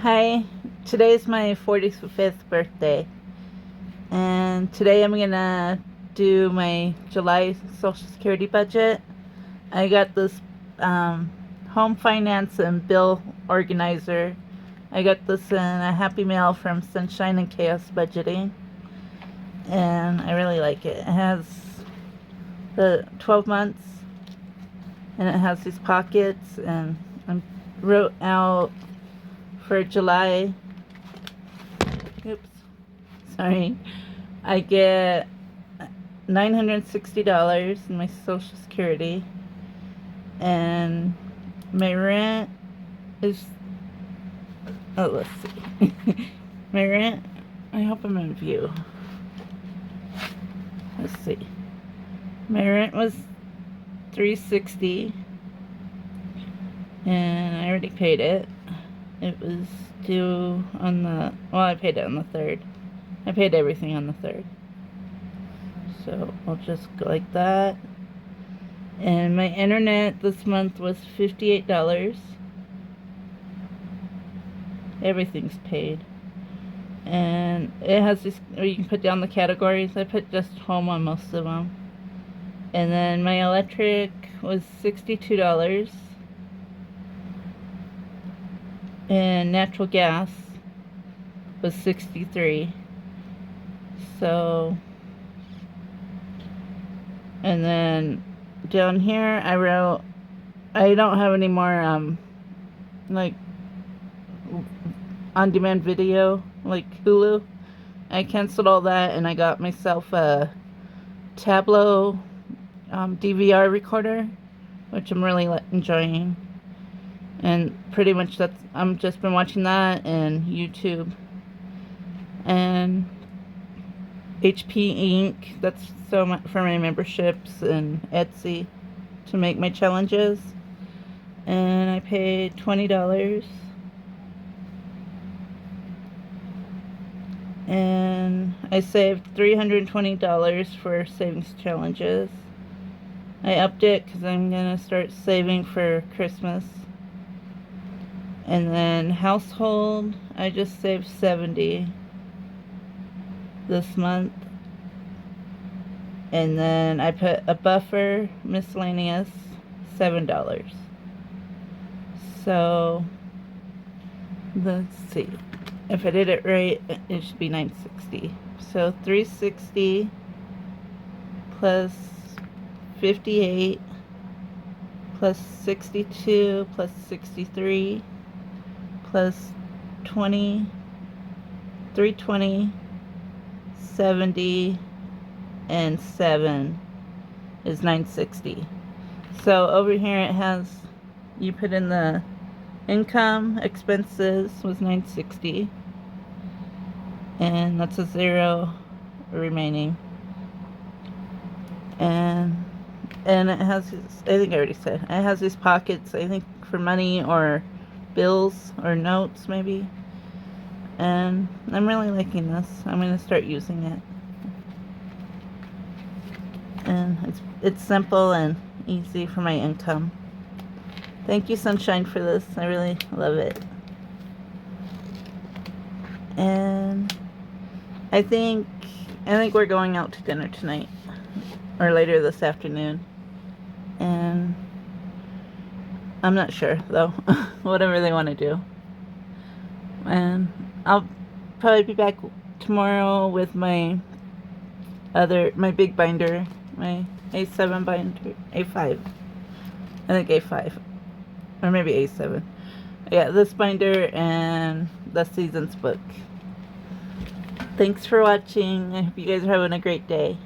Hi, today is my 45th birthday, and today I'm gonna do my July Social Security budget. I got this home finance and bill organizer. I got this in a Happy Mail from Sunshine and Chaos Budgeting, and I really like it. It has the 12 months, and it has these pockets, and I wrote out for July. Oops, sorry. I get $960 in my Social Security, and my rent is. Oh, let's see. My rent. I hope I'm in view. Let's see. My rent was $360, and I already paid it. It was due on the. Well, I paid it on the 3rd. I paid everything on the 3rd. So I'll just go like that. And my internet this month was $58. Everything's paid. And it has this, or you can put down the categories. I put just home on most of them. And then my electric was $62. And natural gas was $63. So, and then down here I wrote, I don't have any more like on-demand video like Hulu. I canceled all that, and I got myself a Tableau DVR recorder, which I'm really enjoying. And pretty much I'm just been watching that and YouTube and HP Inc. That's so much for my memberships and Etsy to make my challenges. And I paid $20. And I saved $320 for savings challenges. I upped it because I'm gonna start saving for Christmas. And then household, I just saved $70 this month. And then I put a buffer, miscellaneous, $7. So let's see. If I did it right, it should be $960. So $360 plus 58 plus 62 plus 63 plus 20, 320, 70, and 7 is $960. So over here it has, you put in the income, expenses was $960, and that's a 0 remaining. And it has these, I think I already said, it has these pockets, I think for money or bills or notes maybe. And I'm really liking this. I'm going to start using it. And it's simple and easy for my income. Thank you, Sunshine, for this. I really love it. And I think we're going out to dinner tonight, or later this afternoon. And I'm not sure though. Whatever they want to do. And I'll probably be back tomorrow with my big binder, my A7 binder, A5. I think A5. Or maybe A7. Yeah, this binder and the Seasons book. Thanks for watching. I hope you guys are having a great day.